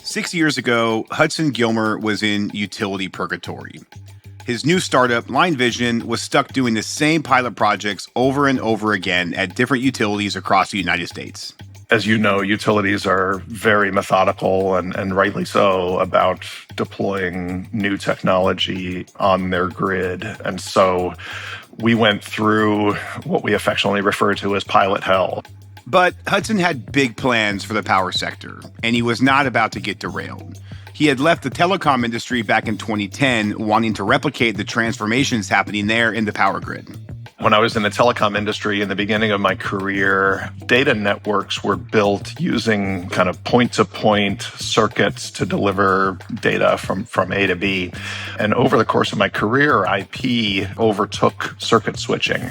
6 years ago, Hudson Gilmer was in utility purgatory. His new startup, LineVision, was stuck doing the same pilot projects over and over again at different utilities across the United States. As you know, utilities are very methodical and rightly so about deploying new technology on their grid. And so we went through what we affectionately refer to as pilot hell. But Hudson had big plans for the power sector, and he was not about to get derailed. He had left the telecom industry back in 2010, wanting to replicate the transformations happening there in the power grid. When I was in the telecom industry in the beginning of my career, data networks were built using kind of point-to-point circuits to deliver data from A to B. And over the course of my career, IP overtook circuit switching,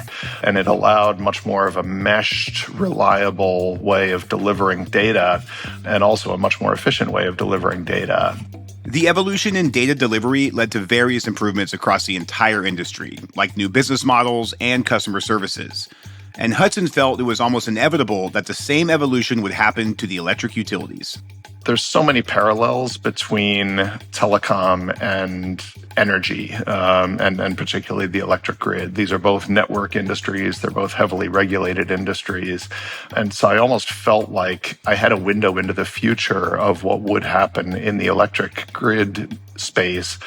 and it allowed much more of a meshed, reliable way of delivering data, and also a much more efficient way of delivering data. The evolution in data delivery led to various improvements across the entire industry, like new business models and customer services. And Hudson felt it was almost inevitable that the same evolution would happen to the electric utilities. There's so many parallels between telecom and energy, and particularly the electric grid. These are both network industries. They're both heavily regulated industries. And so I almost felt like I had a window into the future of what would happen in the electric grid space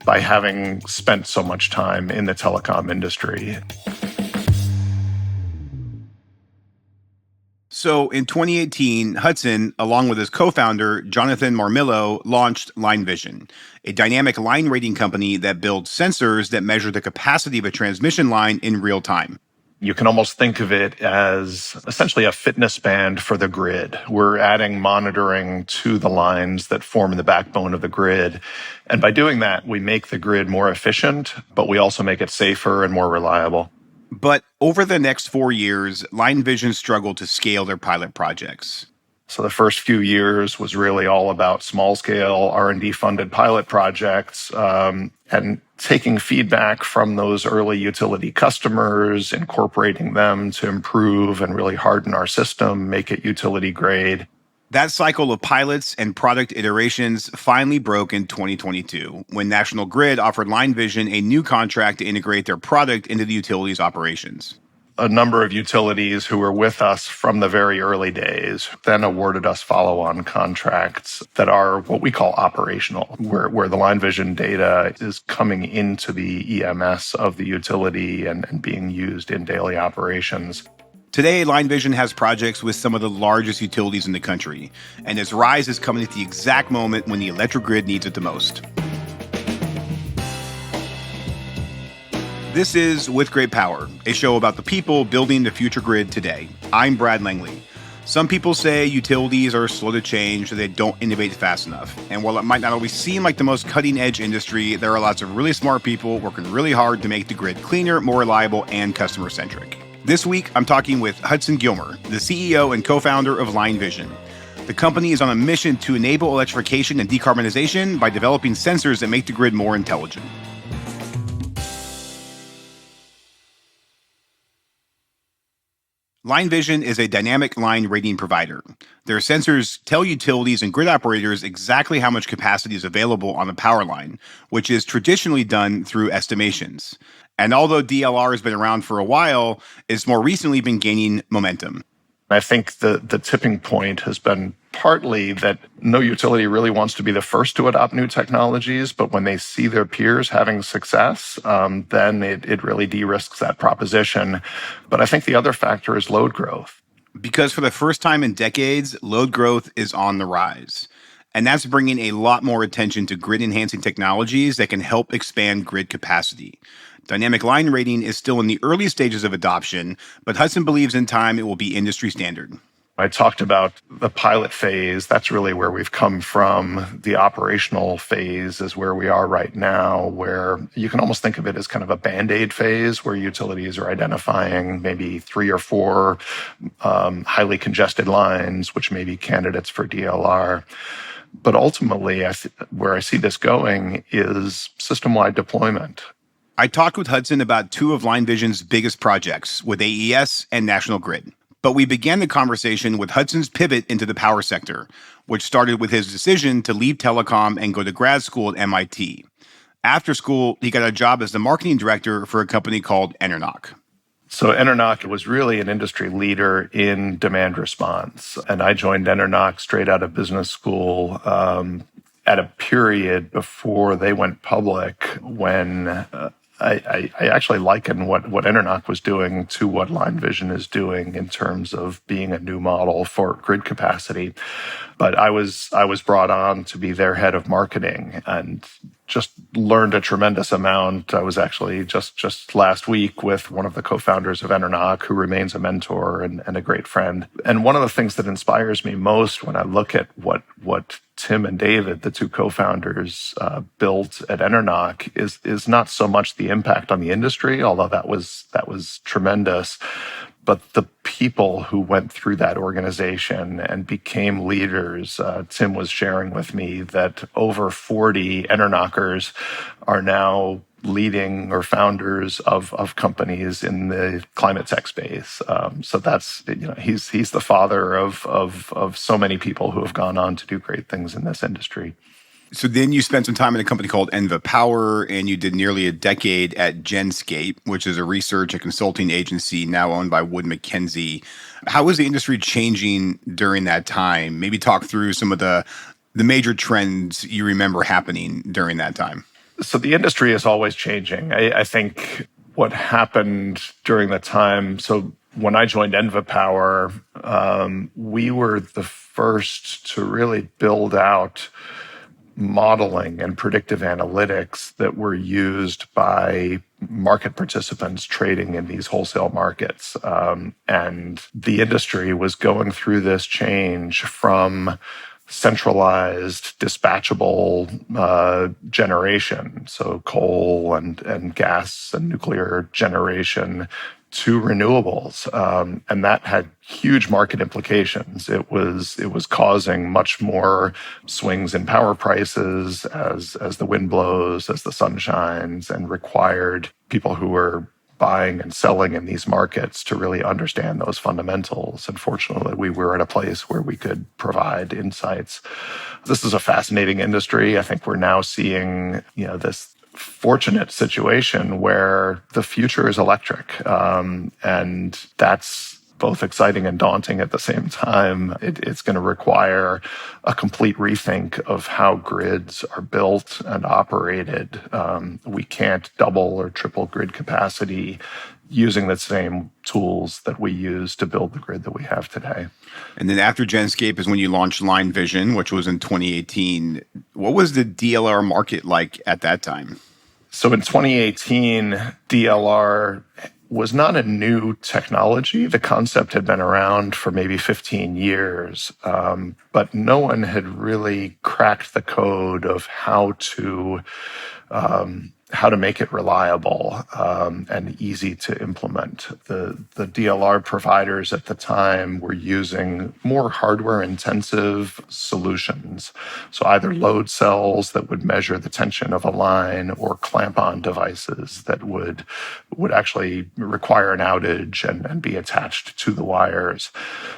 by having spent so much time in the telecom industry. So in 2018, Hudson, along with his co-founder, Jonathan Marmillo, launched LineVision, a dynamic line rating company that builds sensors that measure the capacity of a transmission line in real time. You can almost think of it as essentially a fitness band for the grid. We're adding monitoring to the lines that form the backbone of the grid. And by doing that, we make the grid more efficient, but we also make it safer and more reliable. But over the next 4 years, LineVision struggled to scale their pilot projects. So the first few years was really all about small-scale R&D funded pilot projects, and taking feedback from those early utility customers, incorporating them to improve and really harden our system, make it utility grade. That cycle of pilots and product iterations finally broke in 2022 when National Grid offered LineVision a new contract to integrate their product into the utility's operations. A number of utilities who were with us from the very early days then awarded us follow-on contracts that are what we call operational, where the LineVision data is coming into the EMS of the utility and being used in daily operations. Today, LineVision has projects with some of the largest utilities in the country, and its rise is coming at the exact moment when the electric grid needs it the most. This is With Great Power, a show about the people building the future grid today. I'm Brad Langley. Some people say utilities are slow to change, so they don't innovate fast enough. And while it might not always seem like the most cutting-edge industry, there are lots of really smart people working really hard to make the grid cleaner, more reliable, and customer-centric. This week, I'm talking with Hudson Gilmer, the CEO and co-founder of LineVision. The company is on a mission to enable electrification and decarbonization by developing sensors that make the grid more intelligent. LineVision is a dynamic line rating provider. Their sensors tell utilities and grid operators exactly how much capacity is available on the power line, which is traditionally done through estimations. And although DLR has been around for a while, it's more recently been gaining momentum. I think the tipping point has been partly that no utility really wants to be the first to adopt new technologies, but when they see their peers having success, then it really de-risks that proposition. But I think the other factor is load growth. Because for the first time in decades, load growth is on the rise. And that's bringing a lot more attention to grid-enhancing technologies that can help expand grid capacity. Dynamic line rating is still in the early stages of adoption, but Hudson believes in time it will be industry standard. I talked about the pilot phase. That's really where we've come from. The operational phase is where we are right now, where you can almost think of it as kind of a Band-Aid phase, where utilities are identifying maybe 3 or 4 highly congested lines, which may be candidates for DLR. But ultimately, where I see this going is system-wide deployment. I talked with Hudson about 2 of LineVision's biggest projects with AES and National Grid. But we began the conversation with Hudson's pivot into the power sector, which started with his decision to leave telecom and go to grad school at MIT. After school, he got a job as the marketing director for a company called Enernoc. So Enernoc was really an industry leader in demand response. And I joined Enernoc straight out of business school at a period before they went public when I actually liken what Enernoc was doing to what LineVision is doing in terms of being a new model for grid capacity. But I was brought on to be their head of marketing and just learned a tremendous amount. I was actually just last week with one of the co-founders of Enernoc, who remains a mentor and a great friend. And one of the things that inspires me most when I look at what Tim and David, the two co-founders, built at Enernoc is not so much the impact on the industry, although that was tremendous, but the people who went through that organization and became leaders. Tim was sharing with me that over 40 Enernockers are now leading or founders of companies in the climate tech space. So that's, he's the father of so many people who have gone on to do great things in this industry. So then you spent some time in a company called Enva Power, and you did nearly a decade at Genscape, which is a research and consulting agency now owned by Wood Mackenzie. How was the industry changing during that time? Maybe talk through some of the major trends you remember happening during that time. So the industry is always changing. I think what happened during the time, so when I joined Enva Power, we were the first to really build out modeling and predictive analytics that were used by market participants trading in these wholesale markets. And the industry was going through this change from centralized, dispatchable generation, so coal and gas and nuclear generation, to renewables, and that had huge market implications. It was causing much more swings in power prices as the wind blows, as the sun shines, and required people who were buying and selling in these markets to really understand those fundamentals. And fortunately, we were at a place where we could provide insights. This is a fascinating industry. I think we're now seeing, this fortunate situation where the future is electric. And that's both exciting and daunting at the same time. It's going to require a complete rethink of how grids are built and operated. We can't double or triple grid capacity using the same tools that we use to build the grid that we have today. And then after Genscape is when you launched LineVision, which was in 2018. What was the DLR market like at that time? So in 2018, DLR was not a new technology. The concept had been around for maybe 15 years, but no one had really cracked the code of how to make it reliable and easy to implement. The DLR providers at the time were using more hardware-intensive solutions, so either load cells that would measure the tension of a line or clamp-on devices that would actually require an outage and be attached to the wires.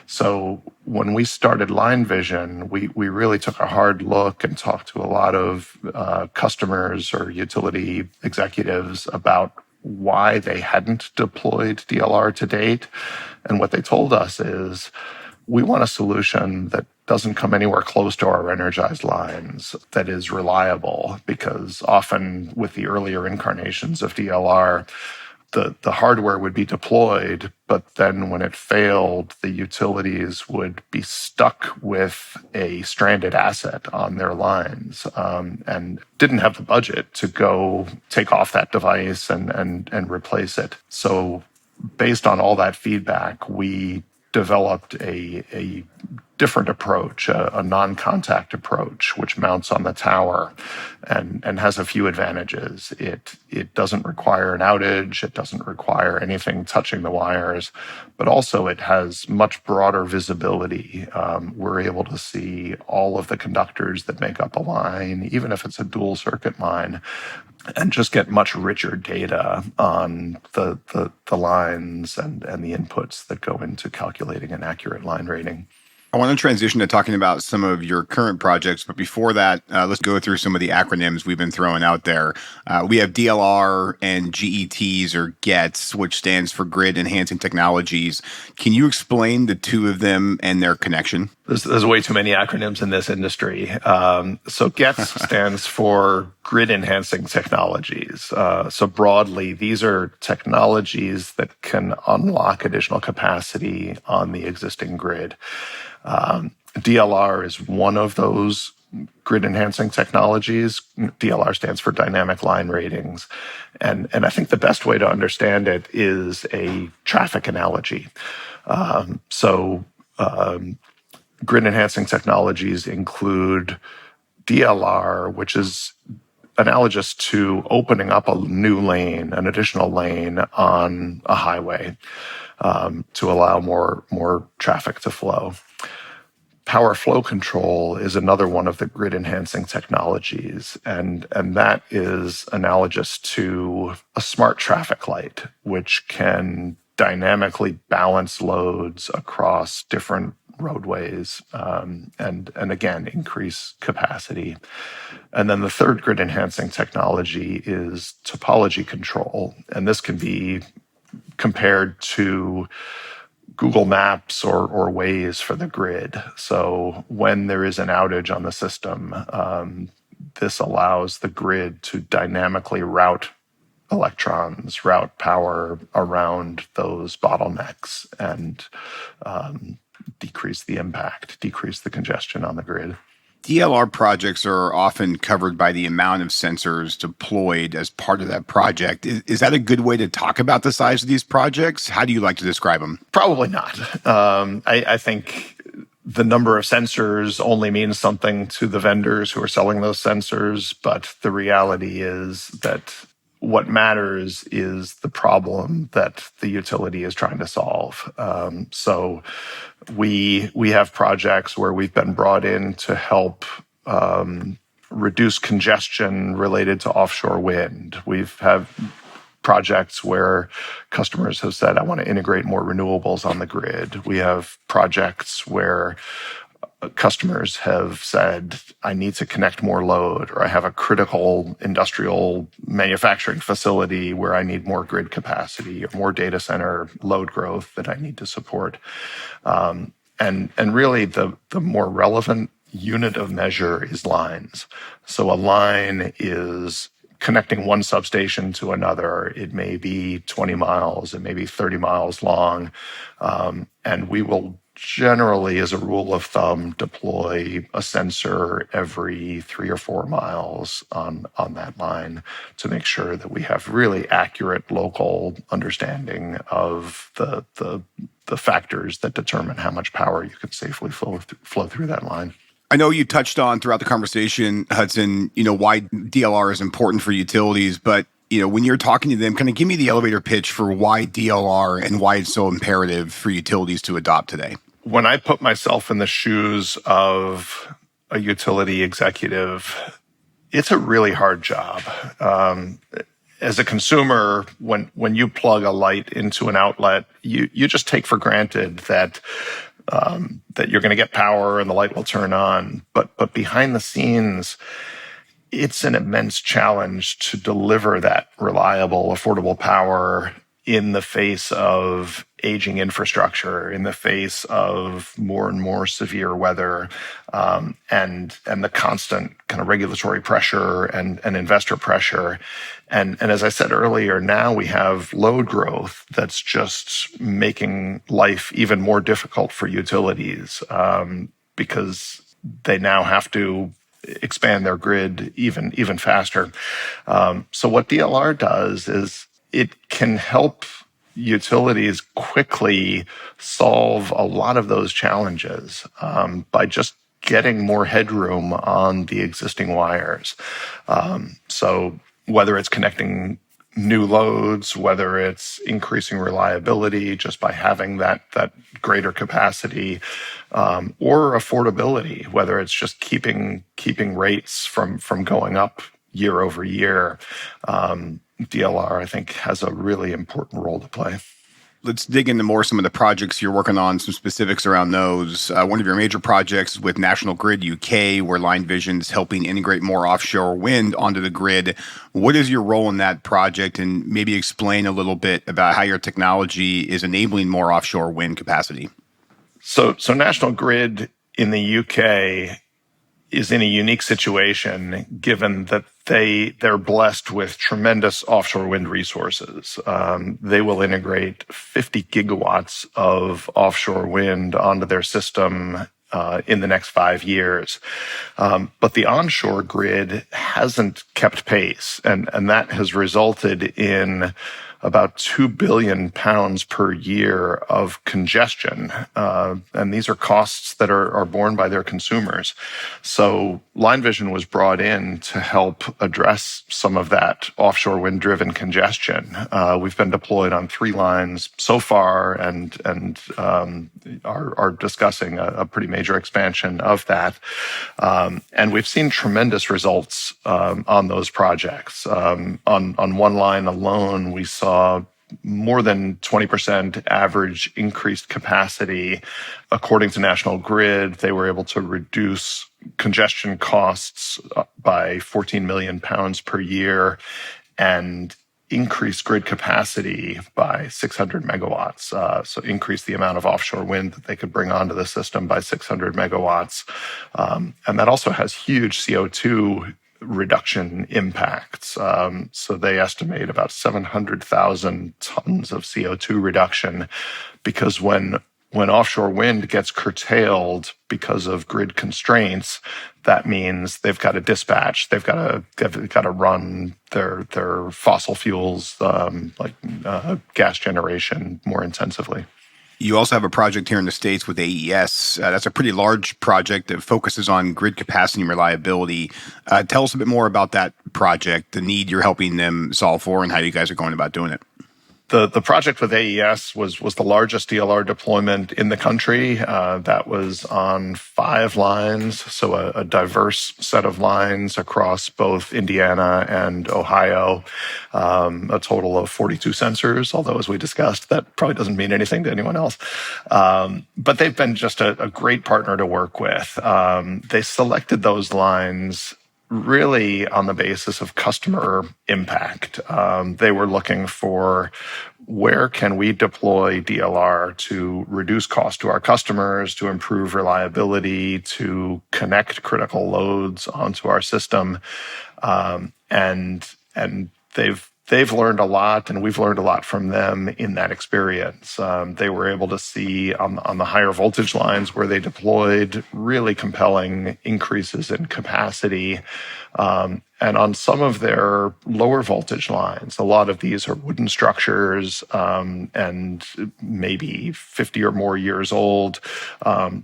So when we started LineVision, we really took a hard look and talked to a lot of customers or utility executives about why they hadn't deployed DLR to date. And what they told us is, we want a solution that doesn't come anywhere close to our energized lines, that is reliable, because often with the earlier incarnations of DLR, the hardware would be deployed, but then when it failed, the utilities would be stuck with a stranded asset on their lines and didn't have the budget to go take off that device and replace it. So based on all that feedback, we developed a different approach, a non-contact approach, which mounts on the tower and has a few advantages. It doesn't require an outage. It doesn't require anything touching the wires, but also it has much broader visibility. We're able to see all of the conductors that make up a line, even if it's a dual circuit line. and just get much richer data on the lines and the inputs that go into calculating an accurate line rating. I want to transition to talking about some of your current projects, but before that, let's go through some of the acronyms we've been throwing out there. We have DLR and GETs or GETs, which stands for Grid Enhancing Technologies. Can you explain the two of them and their connection? There's way too many acronyms in this industry. So GETS stands for Grid Enhancing Technologies. So broadly, these are technologies that can unlock additional capacity on the existing grid. DLR is one of those grid enhancing technologies. DLR stands for dynamic line ratings. And I think the best way to understand it is a traffic analogy. Grid enhancing technologies include DLR, which is analogous to opening up a new lane, an additional lane on a highway to allow more traffic to flow. Power flow control is another one of the grid enhancing technologies, and that is analogous to a smart traffic light, which can dynamically balance loads across different roadways and again increase capacity. And then the third grid enhancing technology is topology control, and this can be compared to Google Maps or Waze for the grid. So when there is an outage on the system, this allows the grid to dynamically route electrons, route power around those bottlenecks, and decrease the impact, decrease the congestion on the grid. DLR projects are often covered by the amount of sensors deployed as part of that project. Is that a good way to talk about the size of these projects? How do you like to describe them? Probably not. I think the number of sensors only means something to the vendors who are selling those sensors, but the reality is that what matters is the problem that the utility is trying to solve. So we have projects where we've been brought in to help reduce congestion related to offshore wind. We've had projects where customers have said, I want to integrate more renewables on the grid. We have projects where customers have said, I need to connect more load, or I have a critical industrial manufacturing facility where I need more grid capacity or more data center load growth that I need to support. And really the more relevant unit of measure is lines. So a line is connecting one substation to another. It may be 20 miles, it may be 30 miles long, and we will generally, as a rule of thumb, deploy a sensor every 3 or 4 miles on that line to make sure that we have really accurate local understanding of the factors that determine how much power you can safely flow through that line. I know you touched on throughout the conversation, Hudson, why DLR is important for utilities, but when you're talking to them, kind of give me the elevator pitch for why DLR and why it's so imperative for utilities to adopt today. When I put myself in the shoes of a utility executive, it's a really hard job. As a consumer, when you plug a light into an outlet, you just take for granted that you're going to get power and the light will turn on. But behind the scenes, it's an immense challenge to deliver that reliable, affordable power in the face of aging infrastructure, in the face of more and more severe weather, and the constant kind of regulatory pressure and investor pressure. And as I said earlier, now we have load growth that's just making life even more difficult for utilities because they now have to expand their grid even faster. So what DLR does is it can help utilities quickly solve a lot of those challenges by just getting more headroom on the existing wires. So whether it's connecting new loads, whether it's increasing reliability just by having that greater capacity, or affordability, whether it's just keeping rates from going up year over year. DLR, I think, has a really important role to play. Let's dig into more some of the projects you're working on, some specifics around those. One of your major projects is with National Grid UK, where LineVision is helping integrate more offshore wind onto the grid. What is your role in that project? And maybe explain a little bit about how your technology is enabling more offshore wind capacity. So National Grid in the UK is in a unique situation given that they're blessed with tremendous offshore wind resources. They will integrate 50 gigawatts of offshore wind onto their system in the next 5 years. But the onshore grid hasn't kept pace, and that has resulted in about 2 billion pounds per year of congestion. And these are costs that are borne by their consumers. So LineVision was brought in to help address some of that offshore wind-driven congestion. We've been deployed on 3 lines so far and are discussing a pretty major expansion of that. And we've seen tremendous results on those projects. On one line alone, we saw more than 20% average increased capacity. According to National Grid, they were able to reduce congestion costs by 14 million pounds per year and increase grid capacity by 600 megawatts. So increase the amount of offshore wind that they could bring onto the system by 600 megawatts. And that also has huge CO2 reduction impacts. So they estimate about 700,000 tons of CO2 reduction, because when offshore wind gets curtailed because of grid constraints, that means they've got to dispatch, they've got to run their fossil fuels like gas generation more intensively. You also have a project here in the States with AES. That's a pretty large project that focuses on grid capacity and reliability. Tell us a bit more about that project, the need you're helping them solve for, and how you guys are going about doing it. The project with AES was the largest DLR deployment in the country. That was on 5 lines, so a diverse set of lines across both Indiana and Ohio, a total of 42 sensors, although, as we discussed, that probably doesn't mean anything to anyone else. But they've been just a great partner to work with. They selected those lines really on the basis of customer impact. They were looking for, where can we deploy DLR to reduce cost to our customers, to improve reliability, to connect critical loads onto our system, and they've learned a lot, and we've learned a lot from them in that experience. They were able to see on the higher voltage lines where they deployed really compelling increases in capacity. And on some of their lower voltage lines, a lot of these are wooden structures and maybe 50 or more years old.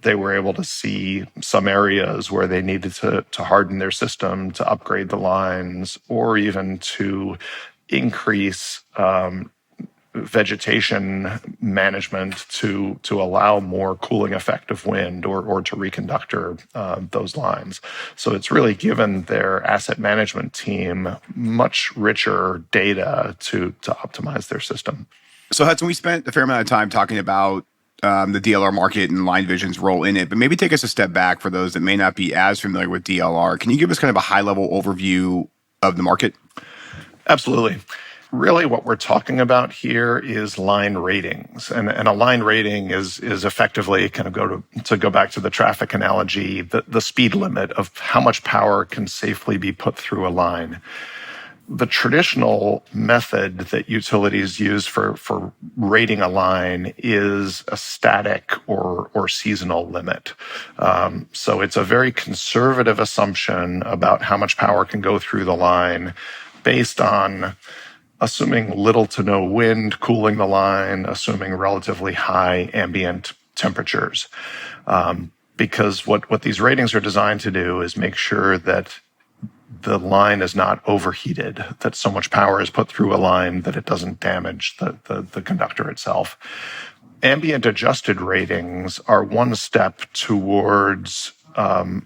They were able to see some areas where they needed to harden their system, to upgrade the lines, or even to increase vegetation management to allow more cooling effect of wind, or to reconductor those lines. So it's really given their asset management team much richer data to optimize their system. So Hudson, we spent a fair amount of time talking about the DLR market and LineVision's role in it, but maybe take us a step back for those that may not be as familiar with DLR. Can you give us kind of a high-level overview of the market? Absolutely. Really, what we're talking about here is line ratings, and a line rating is effectively, kind of go back to the traffic analogy, the speed limit of how much power can safely be put through a line. The traditional method that utilities use for rating a line is a static or seasonal limit. So it's a very conservative assumption about how much power can go through the line, based on assuming little to no wind cooling the line, assuming relatively high ambient temperatures. Because what these ratings are designed to do is make sure that the line is not overheated, that so much power is put through a line that it doesn't damage the conductor itself. Ambient adjusted ratings are one step towards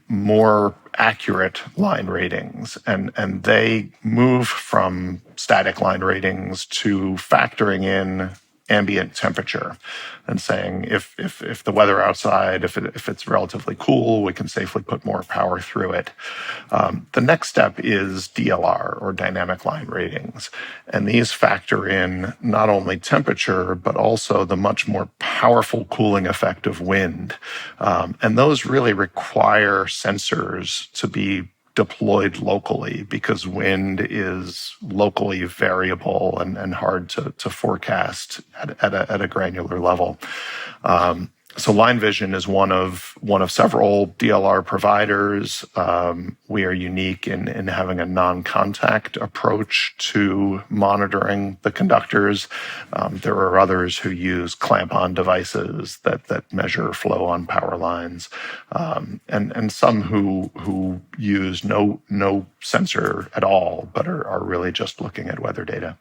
more accurate line ratings, and they move from static line ratings to factoring in ambient temperature and saying if the weather outside, if it's relatively cool, we can safely put more power through it. The next step is DLR, or dynamic line ratings, and these factor in not only temperature but also the much more powerful cooling effect of wind, and those really require sensors to be deployed locally because wind is locally variable and hard to forecast at a granular level. So LineVision is one of several DLR providers. We are unique in having a non-contact approach to monitoring the conductors. There are others who use clamp-on devices that measure flow on power lines, and some who use no sensor at all, but are really just looking at weather data.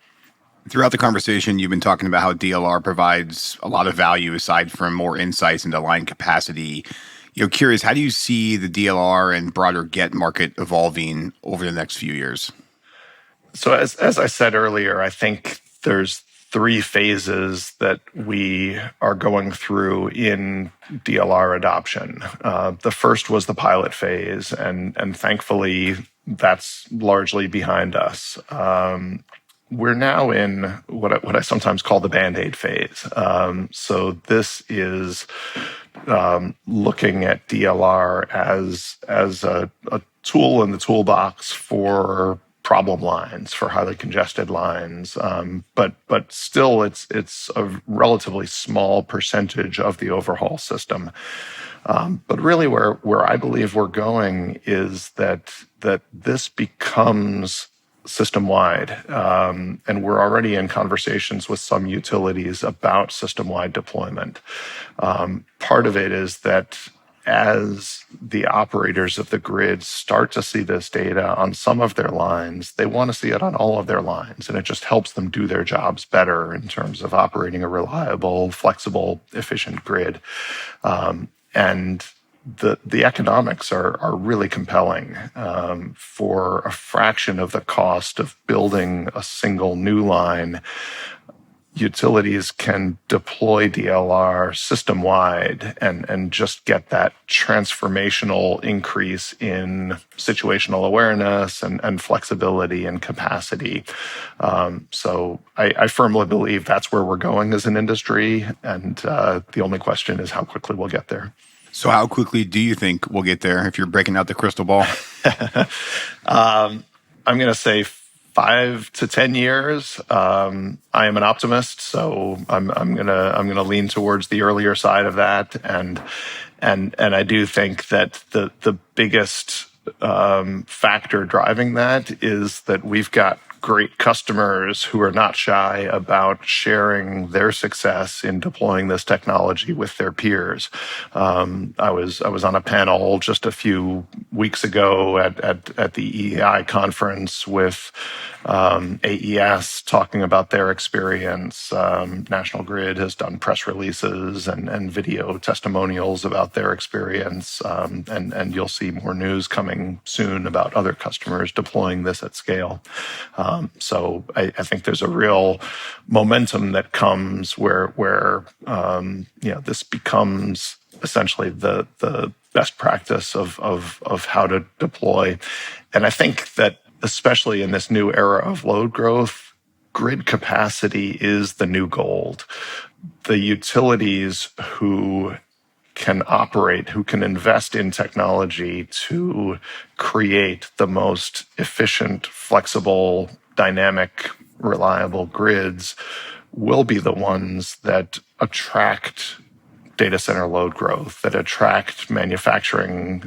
Throughout the conversation, you've been talking about how DLR provides a lot of value aside from more insights into line capacity. Curious, how do you see the DLR and broader GET market evolving over the next few years? So as I said earlier, I think there's three phases that we are going through in DLR adoption. The first was the pilot phase, and thankfully that's largely behind us. We're now in what I sometimes call the Band-Aid phase. So this is looking at DLR as a tool in the toolbox for problem lines, for highly congested lines, but still it's a relatively small percentage of the overhaul system. But really, where I believe we're going is that this becomes system-wide, and we're already in conversations with some utilities about system-wide deployment. Part of it is that as the operators of the grid start to see this data on some of their lines, they want to see it on all of their lines, and it just helps them do their jobs better in terms of operating a reliable, flexible, efficient grid. And the economics are really compelling. For a fraction of the cost of building a single new line, utilities can deploy DLR system-wide and just get that transformational increase in situational awareness and flexibility and capacity. So I firmly believe that's where we're going as an industry, and the only question is how quickly we'll get there. So how quickly do you think we'll get there if you're breaking out the crystal ball? I'm going to say 5 to 10 years. I am an optimist, so I'm gonna lean towards the earlier side of that, and I do think that the biggest factor driving that is that we've got great customers who are not shy about sharing their success in deploying this technology with their peers. I was on a panel just a few weeks ago at the EEI conference with AES talking about their experience. National Grid has done press releases and video testimonials about their experience, and you'll see more news coming soon about other customers deploying this at scale. So I think there's a real momentum that comes where this becomes essentially the best practice of how to deploy. And I think that especially in this new era of load growth, grid capacity is the new gold. The utilities who can operate, who can invest in technology to create the most efficient, flexible, dynamic, reliable grids will be the ones that attract data center load growth, that attract manufacturing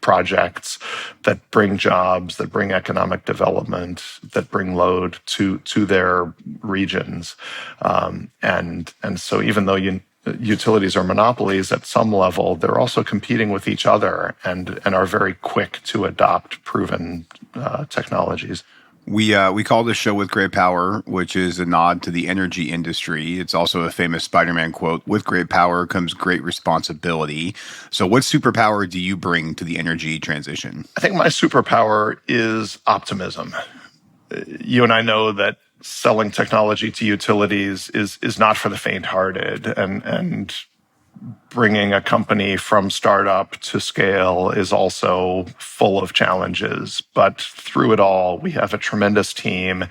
projects, that bring jobs, that bring economic development, that bring load to their regions. And so even though utilities are monopolies at some level, they're also competing with each other and are very quick to adopt proven technologies. We call this show With Great Power, which is a nod to the energy industry. It's also a famous Spider-Man quote, with great power comes great responsibility. So what superpower do you bring to the energy transition? I think my superpower is optimism. You and I know that selling technology to utilities is not for the faint-hearted, and bringing a company from startup to scale is also full of challenges. But through it all, we have a tremendous team,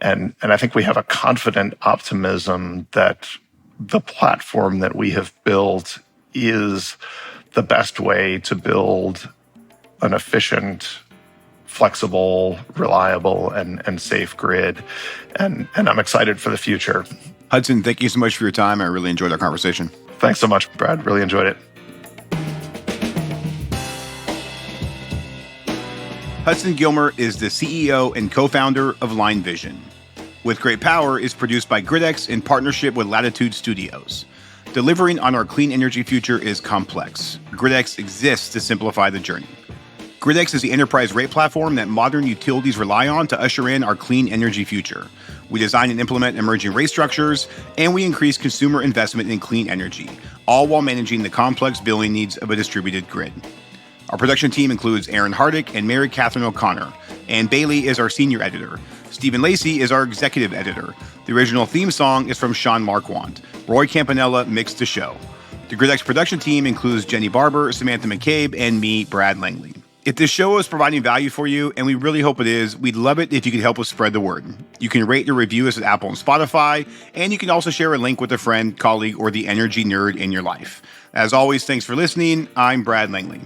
and I think we have a confident optimism that the platform that we have built is the best way to build an efficient, flexible, reliable, and safe grid. And I'm excited for the future. Hudson, thank you so much for your time. I really enjoyed our conversation. Thanks so much, Brad. Really enjoyed it. Hudson Gilmer is the CEO and co-founder of LineVision. With Great Power is produced by GridX in partnership with Latitude Studios. Delivering on our clean energy future is complex. GridX exists to simplify the journey. GridX is the enterprise rate platform that modern utilities rely on to usher in our clean energy future. We design and implement emerging rate structures, and we increase consumer investment in clean energy, all while managing the complex billing needs of a distributed grid. Our production team includes Aaron Hardick and Mary Catherine O'Connor, and Bailey is our senior editor. Stephen Lacey is our executive editor. The original theme song is from Sean Marquand. Roy Campanella mixed the show. The GridX production team includes Jenny Barber, Samantha McCabe, and me, Brad Langley. If this show is providing value for you, and we really hope it is, we'd love it if you could help us spread the word. You can rate or review us at Apple and Spotify, and you can also share a link with a friend, colleague, or the energy nerd in your life. As always, thanks for listening. I'm Brad Langley.